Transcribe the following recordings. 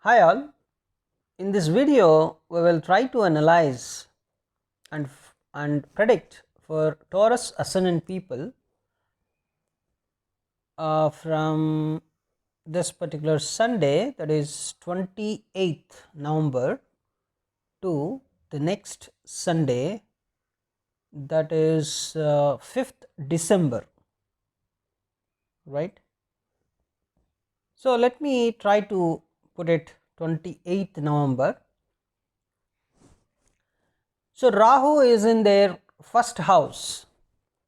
Hi all, in this video we will try to analyze and predict for Taurus ascendant people from this particular Sunday, that is 28th November, to the next Sunday, that is 5th December, right. So let me try to put it 28th November. So Rahu is in their first house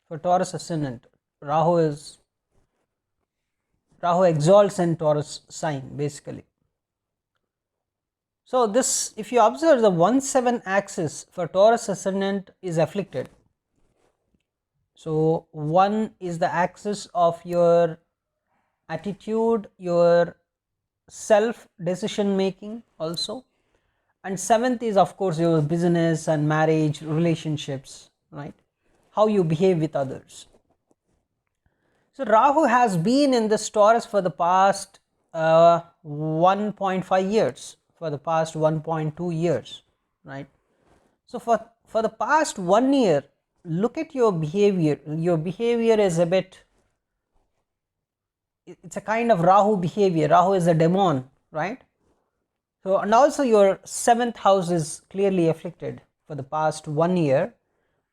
for Taurus ascendant. Rahu exalts in Taurus sign basically. So this, if you observe, the 1-7 axis for Taurus ascendant is afflicted. So 1 is the axis of your attitude, your self decision making also, and 7th is of course your business and marriage relationships, right, how you behave with others. So Rahu has been in this Taurus for the past 1.5 years, for the past 1.2 years, right. So for the past 1 year, look at your behavior. Your behavior is a bit, it's a kind of Rahu behavior. Rahu is a demon, right. So and also your 7th house is clearly afflicted for the past 1 year,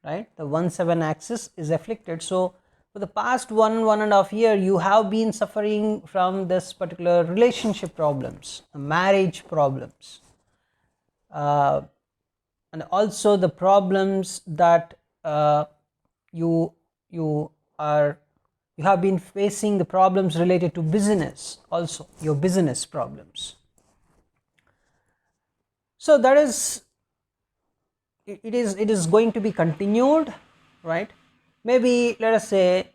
right. The 1-7 axis is afflicted. So for the past 1.5 year you have been suffering from this particular relationship problems, marriage problems, and also the problems that you have been facing, the problems related to business, also your business problems. So that is, it is going to be continued, right. Maybe let us say,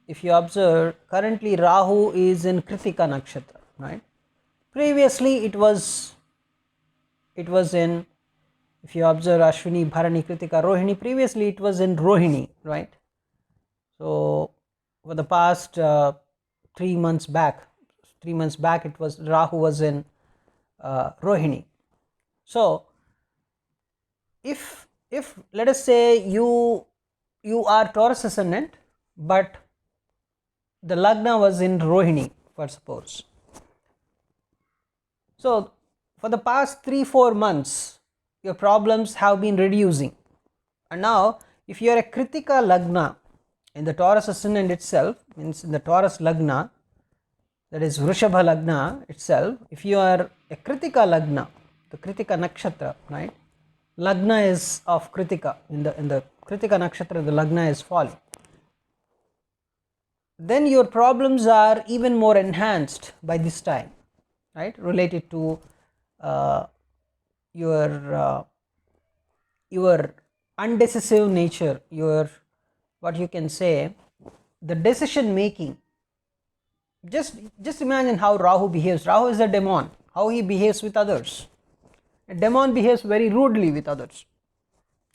if you observe, currently Rahu is in Kritika nakshatra, right. Previously it was in, if you observe Ashwini, Bharani, Kritika, Rohini, previously it was in Rohini, right. So for the past 3 months back, it was, Rahu was in Rohini. So if let us say you are Taurus ascendant, but the Lagna was in Rohini, for suppose. So for the past 3-4 months your problems have been reducing, and now if you are a Kritika Lagna in the Taurus ascendant itself, means in the Taurus Lagna, that is Vrishabha Lagna itself, if you are a Kritika Lagna, the Kritika nakshatra, right, Lagna is of Kritika, in the Kritika nakshatra the Lagna is falling, then your problems are even more enhanced by this time, right, related to your undecisive nature, your, what you can say, the decision making. Just imagine how Rahu behaves. Rahu is a demon, how he behaves with others. A demon behaves very rudely with others,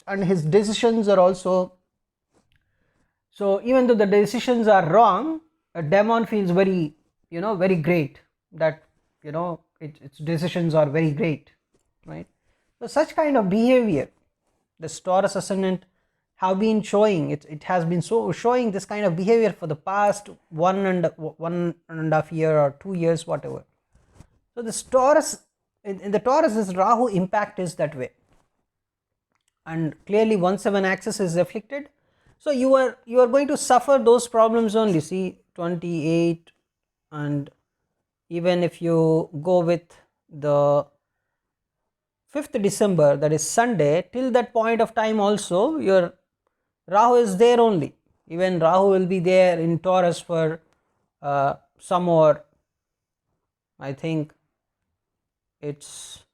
and his decisions are also, so even though the decisions are wrong, a demon feels very, very great, that its decisions are very great, right. So such kind of behavior the Taurus ascendant have been showing, it has been showing this kind of behavior for the past 1.5 year or 2 years, whatever. So this Taurus, in the Taurus, this Rahu impact is that way, and clearly 1-7 axis is afflicted. So you are going to suffer those problems only. See 28, and even if you go with the 5th December, that is Sunday, till that point of time also your Rahu is there only. Even Rahu will be there in Taurus for some more, I think it's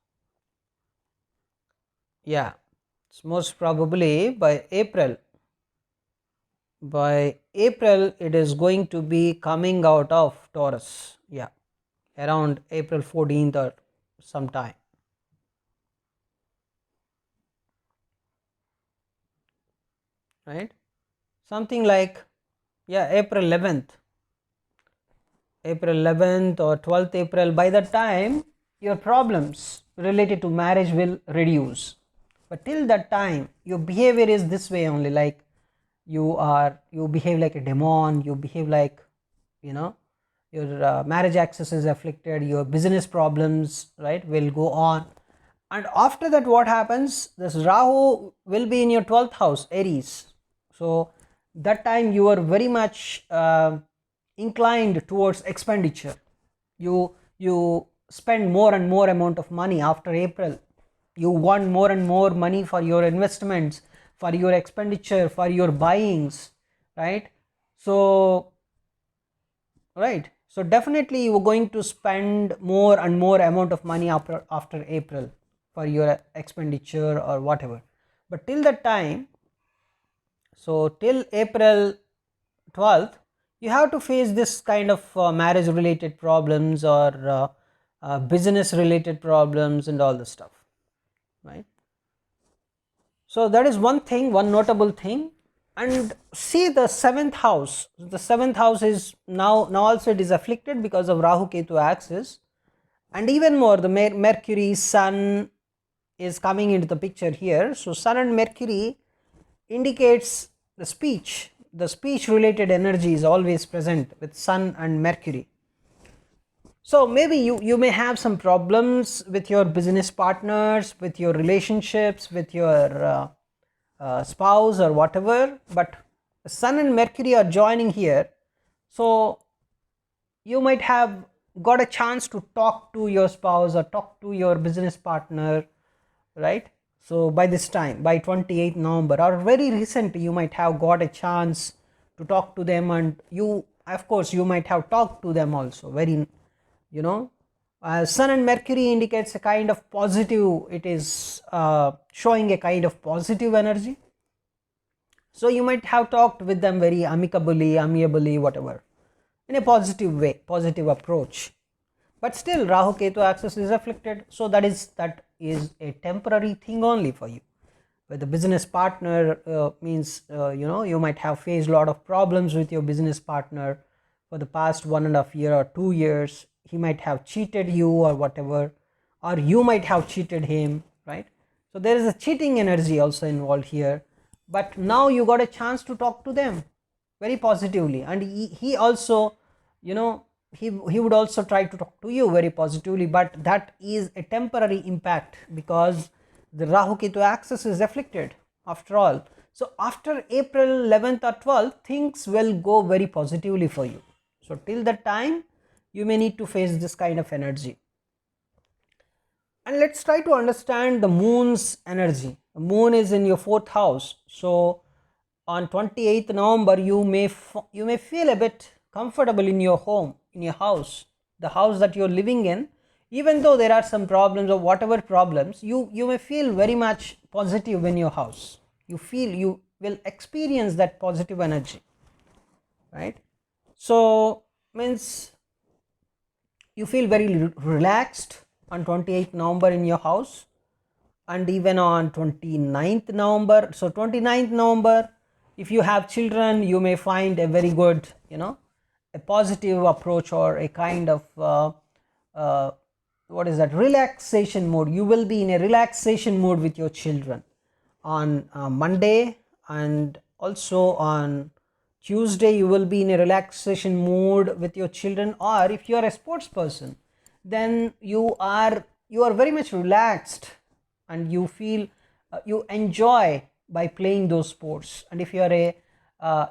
most probably by April. It is going to be coming out of Taurus, around April 14th or sometime, right, something like April 11th or 12th April. By that time your problems related to marriage will reduce. But till that time your behavior is this way only, like you behave like a demon, you behave like, you know, your marriage access is afflicted, your business problems, right, will go on. And after that what happens, this Rahu will be in your 12th house, Aries. So that time you are very much inclined towards expenditure. You spend more and more amount of money after April. You want more and more money for your investments, for your expenditure, for your buyings, right? So definitely you are going to spend more and more amount of money after April for your expenditure or whatever. But till that time, so till April 12th, you have to face this kind of marriage related problems or business related problems and all this stuff, right? So that is one thing, one notable thing. And see the 7th house, the 7th house is now also it is afflicted because of Rahu Ketu axis. And even more, the Mercury, Sun is coming into the picture here. So Sun and Mercury indicates the speech related energy is always present with Sun and Mercury. So maybe you may have some problems with your business partners, with your relationships, with your spouse or whatever, but Sun and Mercury are joining here. So you might have got a chance to talk to your spouse or talk to your business partner, right? So by this time, by 28th November or very recently, you might have got a chance to talk to them, and you, of course, you might have talked to them also. Very, you know, Sun and Mercury indicates a kind of positive, it is showing a kind of positive energy. So you might have talked with them very amiably, whatever, in a positive way, positive approach. But still Rahu Ketu axis is afflicted, so that is a temporary thing only for you. With the business partner, means you know, you might have faced a lot of problems with your business partner for the past 1.5 year or 2 years. He might have cheated you or whatever, or you might have cheated him, right? So there is a cheating energy also involved here. But now you got a chance to talk to them very positively, and he also, you know, he would also try to talk to you very positively, but that is a temporary impact because the Rahu Ketu axis is afflicted after all. So after April 11th or 12th, things will go very positively for you. So till that time you may need to face this kind of energy. And let's try to understand the moon's energy. The moon is in your 4th house, so on 28th November you may feel a bit comfortable in your home, in your house, the house that you're living in. Even though there are some problems or whatever problems, you may feel very much positive in your house. You will experience that positive energy, right? So means you feel very relaxed on 28th November in your house, and even on 29th November. So 29th November, if you have children, you may find a very good, you know, a positive approach or a kind of what is that, relaxation mode. You will be in a relaxation mode with your children on Monday, and also on Tuesday you will be in a relaxation mode with your children. Or if you are a sports person, then you are very much relaxed and you feel you enjoy by playing those sports. And if you are a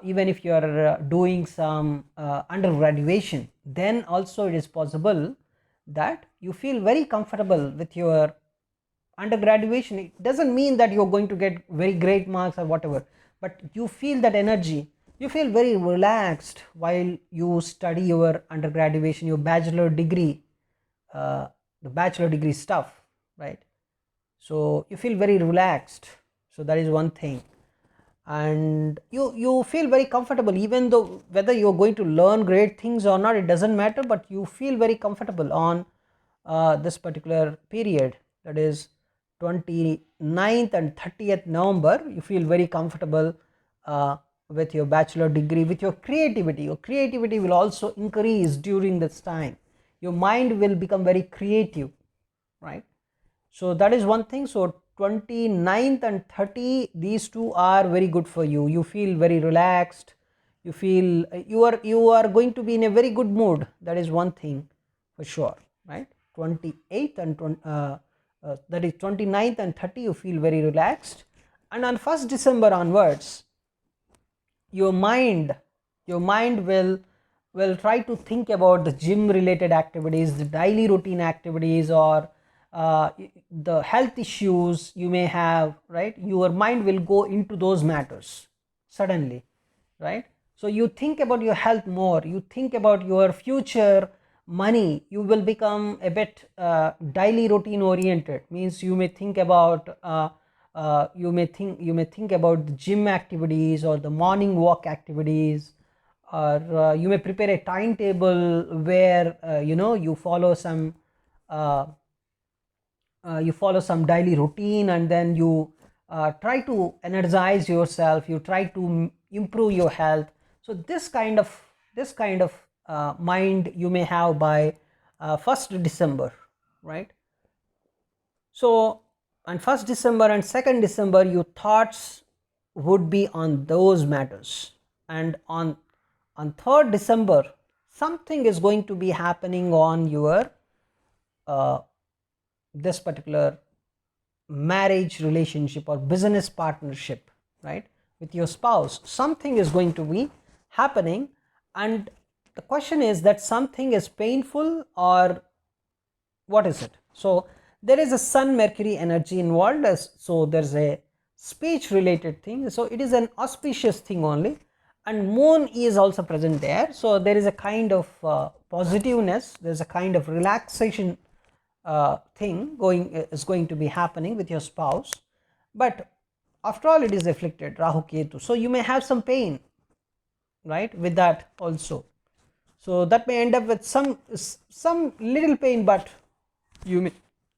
even if you are doing some undergraduation, then also it is possible that you feel very comfortable with your undergraduation. It doesn't mean that you're going to get very great marks or whatever, but you feel that energy, you feel very relaxed while you study your undergraduation, your bachelor degree, the bachelor degree stuff, right? So you feel very relaxed. So that is one thing, and you feel very comfortable, even though whether you're going to learn great things or not, it doesn't matter, but you feel very comfortable on this particular period, that is 29th and 30th November. You feel very comfortable with your bachelor degree, with your creativity. Your creativity will also increase during this time. Your mind will become very creative, right? So that is one thing. So 29th and 30, these two are very good for you. You feel very relaxed, you feel you are going to be in a very good mood. That is one thing for sure, right? 28th and that is 29th and 30, you feel very relaxed. And on 1st December onwards, your mind will try to think about the gym related activities, the daily routine activities, or the health issues you may have, right? Your mind will go into those matters suddenly, right? So you think about your health more, you think about your future money, you will become a bit daily routine oriented. Means you may think about you may think about the gym activities or the morning walk activities, or you may prepare a timetable where you follow some daily routine, and then you try to energize yourself, you try to improve your health. So this kind of mind you may have by 1st December, right? So on 1st December and 2nd December, your thoughts would be on those matters, and on 3rd December, something is going to be happening on your this particular marriage relationship or business partnership, right, with your spouse. Something is going to be happening, and the question is that something is painful or what is it? So there is a Sun Mercury energy involved, so there's a speech related thing, so it is an auspicious thing only, and Moon is also present there. So there is a kind of positiveness, there's a kind of relaxation thing is going to be happening with your spouse. But after all, it is afflicted Rahu Ketu, so you may have some pain, right, with that also. So that may end up with some little pain, but you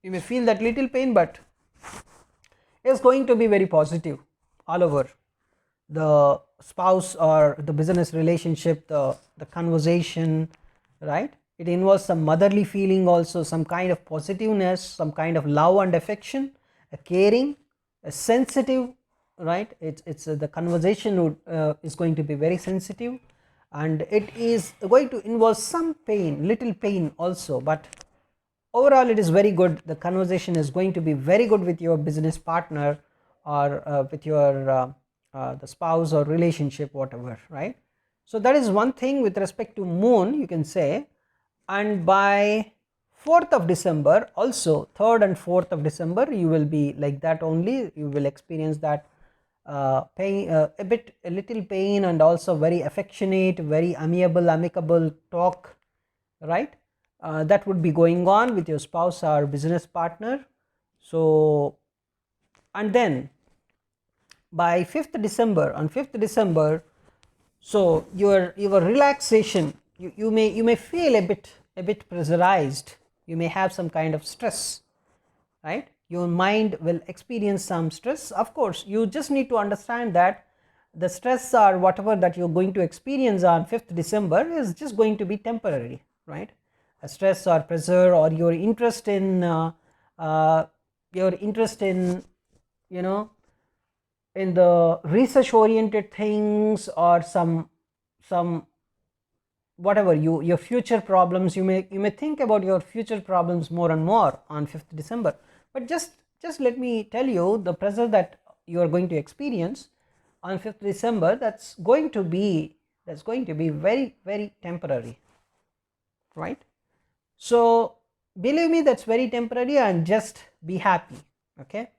may feel that little pain, but it's going to be very positive all over the spouse or the business relationship, the conversation, right? It involves some motherly feeling also, some kind of positiveness, some kind of love and affection, a caring, a sensitive, right? It's the conversation would, is going to be very sensitive, and it is going to involve some pain, little pain also, but overall it is very good. The conversation is going to be very good with your business partner, or with your the spouse or relationship, whatever, right? So that is one thing with respect to Moon, you can say. And by 4th of December also, 3rd and 4th of December, you will be like that only. You will experience that pain, a little pain, and also very affectionate, very amicable talk, right? That would be going on with your spouse or business partner. So, and then by 5th December, on 5th December, so your relaxation, you may feel a bit pressurized, you may have some kind of stress, right? Your mind will experience some stress. Of course, you just need to understand that the stress or whatever that you're going to experience on 5th December is just going to be temporary, right? A stress or pressure, or your interest in you know in the research oriented things, or some whatever your future problems, you may think about your future problems more and more on 5th December. But just let me tell you, the pressure that you are going to experience on 5th December, that's going to be very, very temporary, right? So believe me, that's very temporary, and just be happy, okay?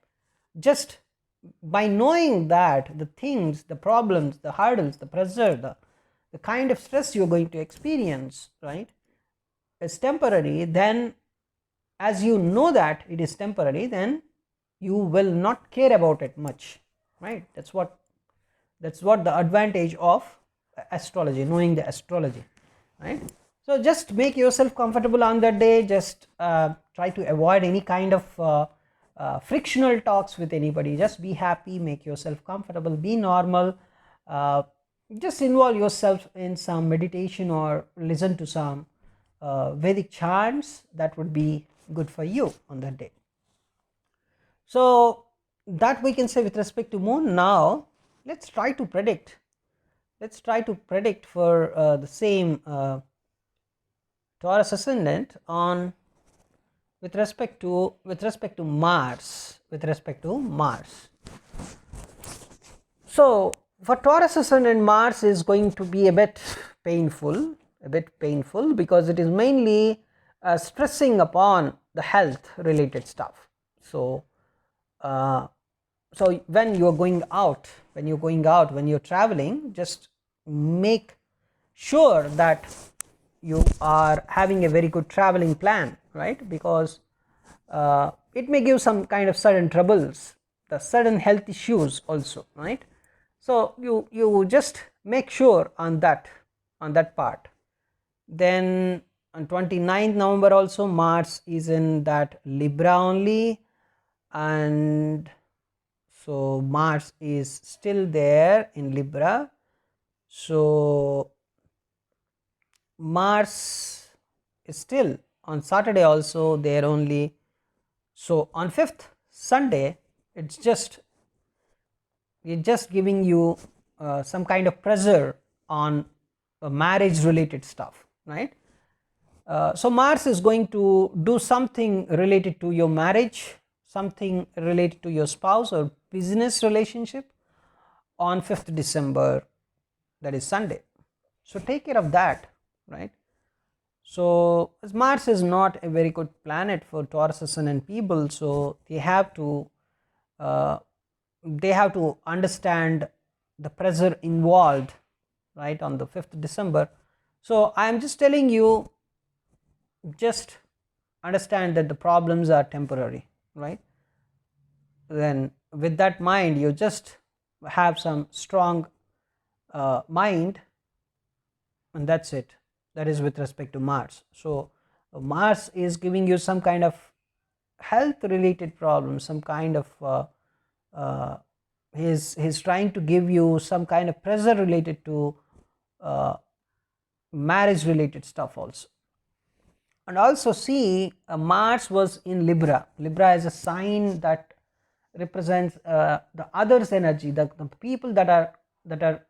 Just by knowing that the things, the problems, the hurdles, the pressure, the kind of stress you're going to experience, right, is temporary, then as you know that it is temporary, then you will not care about it much, right? That's what the advantage of astrology, knowing the astrology, right? So just make yourself comfortable on that day. Just try to avoid any kind of frictional talks with anybody. Just be happy, make yourself comfortable, be normal. Just involve yourself in some meditation, or listen to some Vedic chants. That would be good for you on that day. So that we can say with respect to moon. Now let's try to predict, for the same Taurus ascendant on with respect to Mars, So for Taurus ascendant, Mars is going to be a bit painful, because it is mainly stressing upon the health related stuff. So so when you are going out, when you're traveling, just make sure that you are having a very good traveling plan, right? Because it may give some kind of sudden troubles, the sudden health issues also, right? So you just make sure on that part. Then on 29th November also Mars is in that Libra only, and so Mars is still there in Libra. So Mars is still on Saturday also there only. So on 5th Sunday, it's just giving you some kind of pressure on marriage related stuff, right? So Mars is going to do something related to your marriage, something related to your spouse or business relationship on 5th December, that is Sunday. So take care of that, right? So as Mars is not a very good planet for Taurus ascendant people, so they have to understand the pressure involved, right, on the 5th December. So I am just telling you, just understand that the problems are temporary, right? Then with that mind, you just have some strong mind, and that's it. That is with respect to Mars. So Mars is giving you some kind of health related problems, some kind of he's trying to give you some kind of pressure related to marriage related stuff also. And also see, Mars was in Libra. Libra is a sign that represents the others energy, the people that are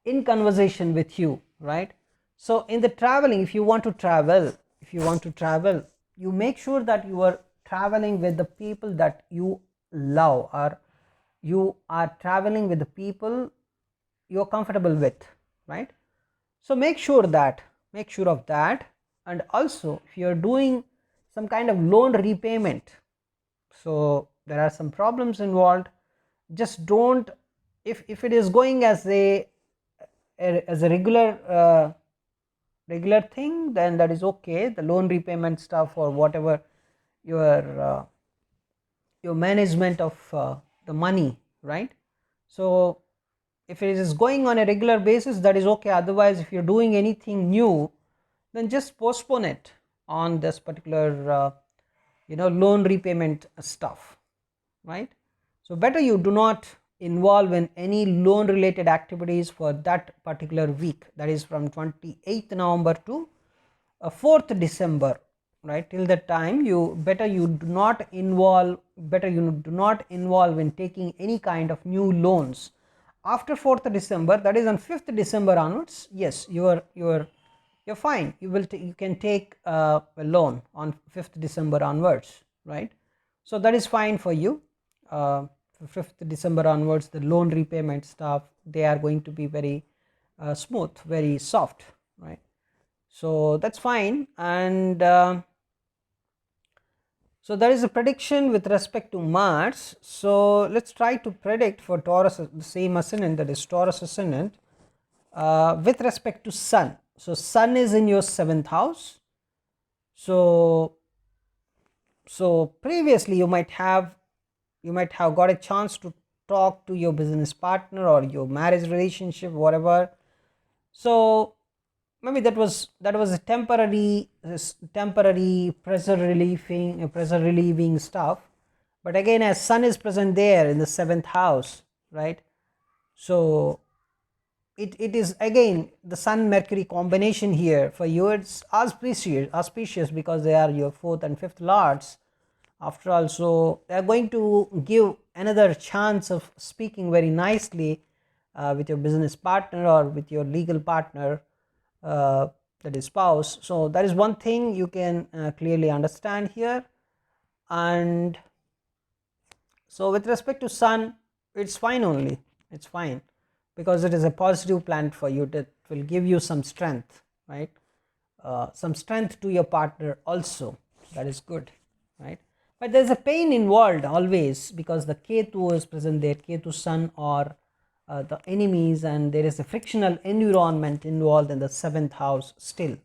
in conversation with you, right? So in the traveling, if you want to travel, you make sure that you are traveling with the people that you love, or you are traveling with the people you're comfortable with, right? So make sure of that. And also if you're doing some kind of loan repayment, so there are some problems involved. Just don't, if it is going as a regular thing, then that is okay, the loan repayment stuff or whatever your management of the money, right? So if it is going on a regular basis, that is okay. Otherwise, if you're doing anything new, then just postpone it on this particular loan repayment stuff, right? So better you do not involve in any loan related activities for that particular week, that is from 28th November to 4th December, right? Till that time, you do not involve in taking any kind of new loans. After 4th December, that is on 5th December onwards, yes, you're fine. You can take a loan on 5th December onwards, right? So that is fine for you. 5th December onwards, the loan repayment stuff, they are going to be very smooth, very soft, right? So that's fine. And so that is a prediction with respect to Mars. So let's try to predict for Taurus, the same ascendant, that is Taurus ascendant, with respect to Sun. So Sun is in your 7th house. So previously you might have got a chance to talk to your business partner or your marriage relationship, whatever. So maybe that was a temporary pressure relieving stuff. But again, as Sun is present there in the 7th house, right? So it is again the Sun Mercury combination here for you. It's auspicious because they are your 4th and 5th lords. After all, so they are going to give another chance of speaking very nicely with your business partner or with your legal partner, that is spouse. So that is one thing you can clearly understand here. And so with respect to Sun, it's fine only, it's fine, because it is a positive planet for you that will give you some strength, right? Some strength to your partner also, that is good, right? But there is a pain involved always because the Ketu is present there, Ketu Sun or the enemies, and there is a frictional environment involved in the 7th house still,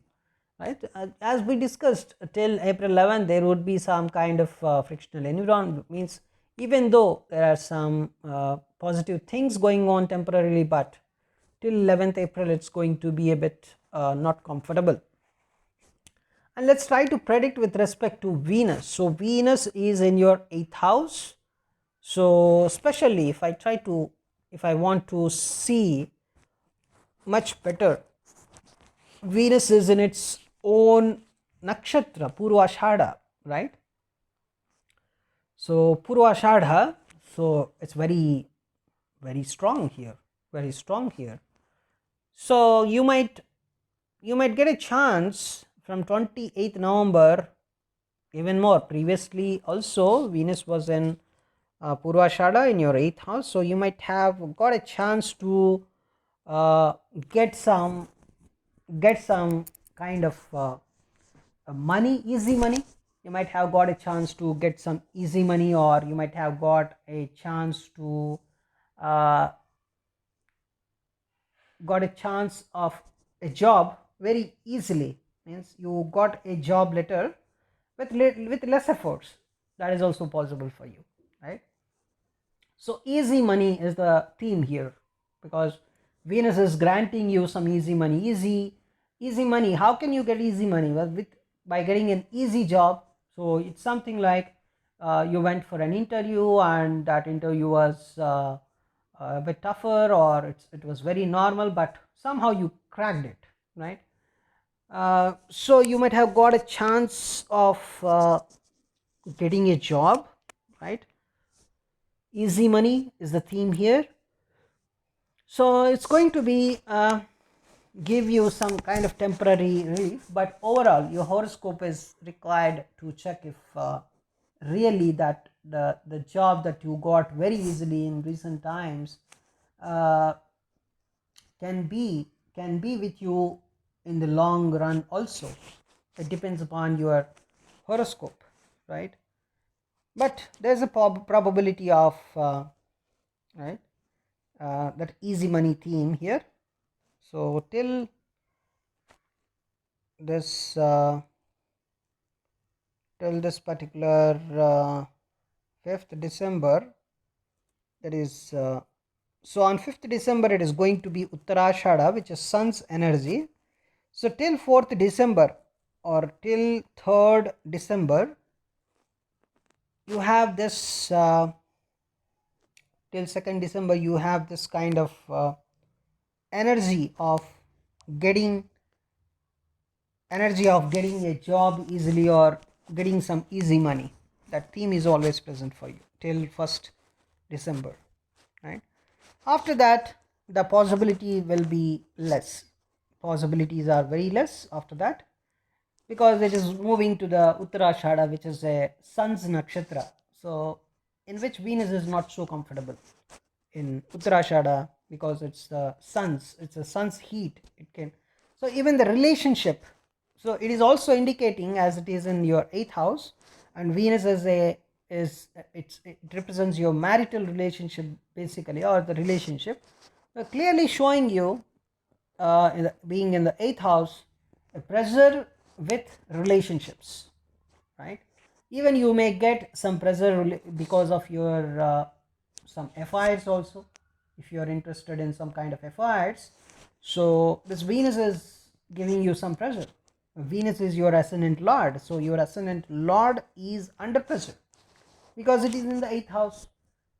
right? As we discussed, till April 11 there would be some kind of frictional environment, means even though there are some positive things going on temporarily, but till 11th April it's going to be a bit not comfortable. And let's try to predict with respect to Venus. So Venus is in your 8th house. So especially if I want to see much better, Venus is in its own nakshatra, Purvashadha, right? So Purvashadha, so it's very strong here, very strong here. So you might get a chance from 28th November, even more. Previously also Venus was in Purvashadha in your 8th house, so you might have got a chance to get some kind of money, easy money. You might have got a chance to get some easy money, or you might have got a chance to got a chance of a job very easily, means you got a job letter with less efforts. That is also possible for you, right? So easy money is the theme here, because Venus is granting you some easy money. Easy money, how can you get easy money? Well, by getting an easy job. So it's something like you went for an interview and that interview was a bit tougher, or it was very normal, but somehow you cracked it, right? So you might have got a chance of getting a job, right? Easy money is the theme here. So it's going to be give you some kind of temporary relief, but overall your horoscope is required to check if really that the job that you got very easily in recent times can be with you in the long run also. It depends upon your horoscope, right? But there's a probability of right that easy money theme here. So till this particular 5th December, that is so on 5th December it is going to be Uttarashadha, which is sun's energy. So till 4th December or till 3rd December you have this till 2nd December you have this kind of energy of getting a job easily or getting some easy money. That theme is always present for you till 1st December, right? After that the possibility will be less. Possibilities are very less after that, because it is moving to the Uttarashadha, which is a sun's nakshatra, so in which Venus is not so comfortable in Uttarashadha, because it's a sun's heat. It can, so even the relationship, so it is also indicating, as it is in your 8th house, and Venus it represents your marital relationship basically, or the relationship, clearly showing you being in the 8th house a pressure with relationships, right? Even you may get some pressure because of your some affairs also, if you are interested in some kind of affairs. So this Venus is giving you some pressure. Venus is your ascendant lord, so your ascendant lord is under pressure because it is in the 8th house,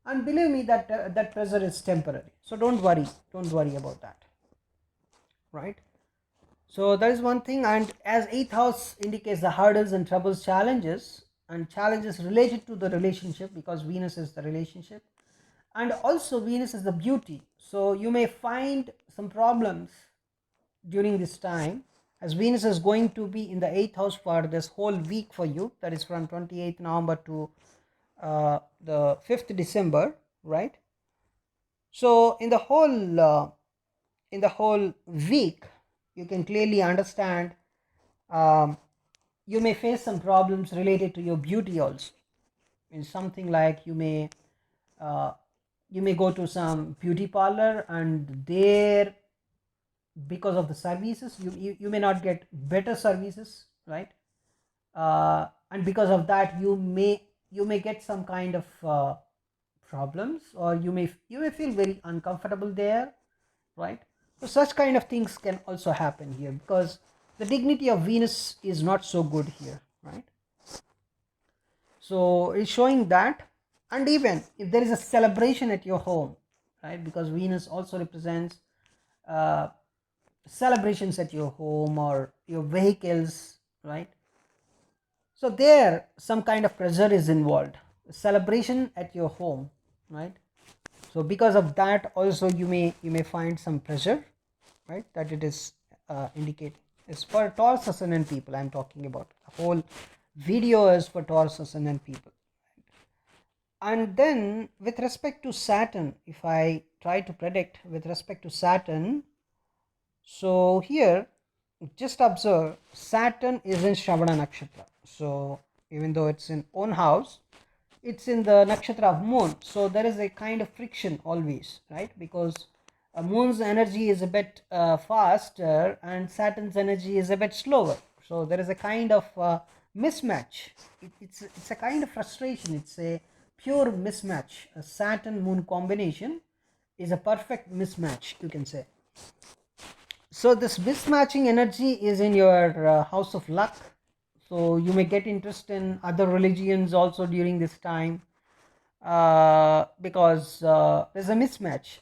and believe me that that pressure is temporary. So don't worry about that. right? So that is one thing. And as 8th house indicates the hurdles and troubles, challenges and challenges related to the relationship, because Venus is the relationship, and also Venus is the beauty. So you may find some problems during this time, as Venus is going to be in the 8th house for this whole week for you, that is from 28th November to the 5th December, right? So in the whole week, you can clearly understand, you may face some problems related to your beauty also. In something like uh, you may go to some beauty parlor, and there, because of the services, you may not get better services, right? And because of that, you may get some kind of problems, or you may feel very uncomfortable there, right? So such kind of things can also happen here, because the dignity of Venus is not so good here, right? So it's showing that. And even if there is a celebration at your home, right, because Venus also represents uh, celebrations at your home or your vehicles, right? So there some kind of pressure is involved, celebration at your home, right? So because of that also you may find some pressure, right, that it is indicating. It's for Taurus ascendant people I'm talking about. The whole video is for Taurus ascendant people. And then with respect to Saturn, if I try to predict with respect to Saturn, so here just observe, Saturn is in Shravana nakshatra. So even though it's in own house, it's in the nakshatra of moon, so there is a kind of friction always, right? Because moon's energy is a bit faster and Saturn's energy is a bit slower, so there is a kind of mismatch. It's a kind of frustration, it's a pure mismatch. A Saturn moon combination is a perfect mismatch, you can say. So this mismatching energy is in your house of luck, so you may get interest in other religions also during this time, because there's a mismatch.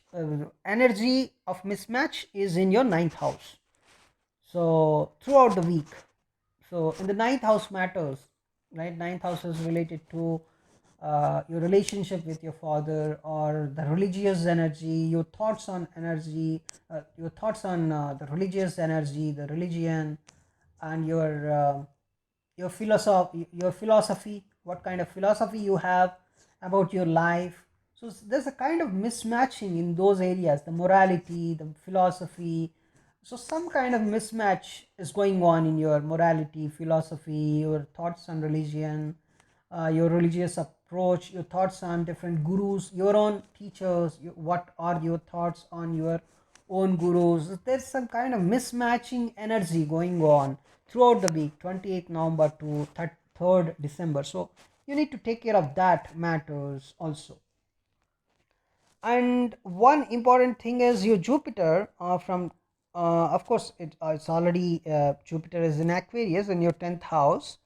Energy of mismatch is in your 9th house, so throughout the week. So in the 9th house matters, right? 9th house is related to your relationship with your father, or the religious energy, your thoughts on energy, your thoughts on the religious energy, the religion, and your philosophy, what kind of philosophy you have about your life. So there's a kind of mismatching in those areas, the morality, the philosophy. So some kind of mismatch is going on in your morality, philosophy, your thoughts on religion, your religious approach, your thoughts on different gurus, your own teachers, what are your thoughts on your own gurus. There's some kind of mismatching energy going on throughout the week, 28th November to 3rd December. So you need to take care of that matters also. And one important thing is your Jupiter, from of course it's already Jupiter is in Aquarius in your 10th house,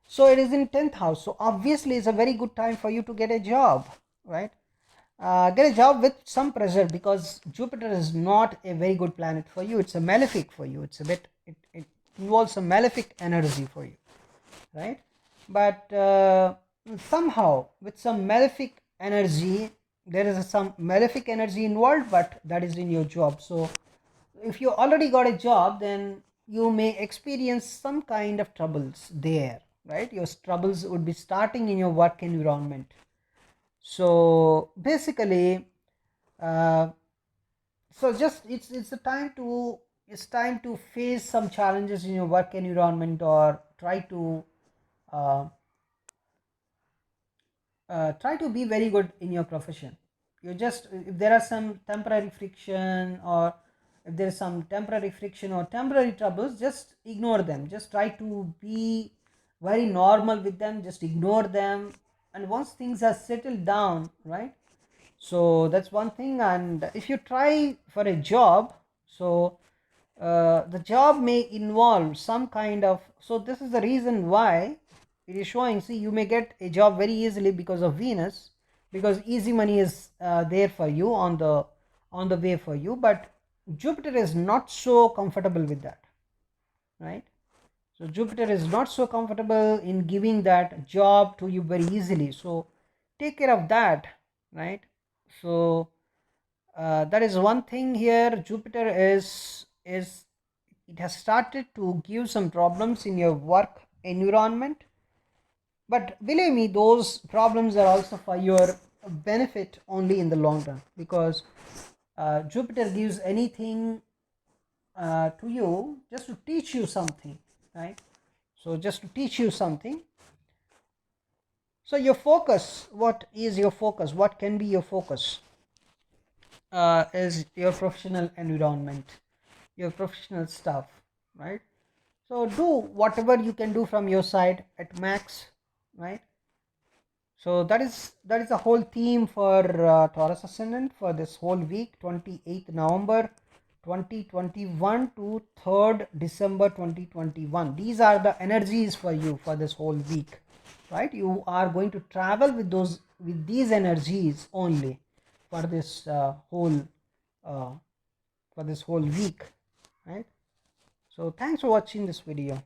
so it is in 10th house, so obviously it's a very good time for you to get a job, right? Get a job with some pressure, because Jupiter is not a very good planet for you, it's a malefic for you, it's a bit, it involves some malefic energy for you, right? But somehow with some malefic energy, there is some malefic energy involved, but that is in your job. So if you already got a job, then you may experience some kind of troubles there, right? Your troubles would be starting in your work environment. So basically, uh, so just it's time to face some challenges in your work environment, or uh, try to be very good in your profession. You just, if there are some temporary friction, or if there is some temporary friction or temporary troubles, just ignore them, just try to be very normal with them, just ignore them. And once things are settled down, right, so that's one thing. And if you try for a job, so the job may involve some kind of, so this is the reason why it is showing, see, you may get a job very easily because of Venus, because easy money is there for you, on the way for you. But Jupiter is not so comfortable with that, right? So Jupiter is not so comfortable in giving that job to you very easily, so take care of that, right? So that is one thing here. Jupiter is it has started to give some problems in your work environment, but believe me, those problems are also for your benefit only in the long run, because Jupiter gives anything to you just to teach you something, right? So just to teach you something. So your focus, what is your focus? What can be your focus? Is your professional environment, your professional stuff, right? So do whatever you can do from your side at max, right? So that is the whole theme for Taurus ascendant for this whole week, 28th November 2021 to 3rd December 2021. These are the energies for you for this whole week, right? You are going to travel with these energies only for this uh, whole week, right? So thanks for watching this video.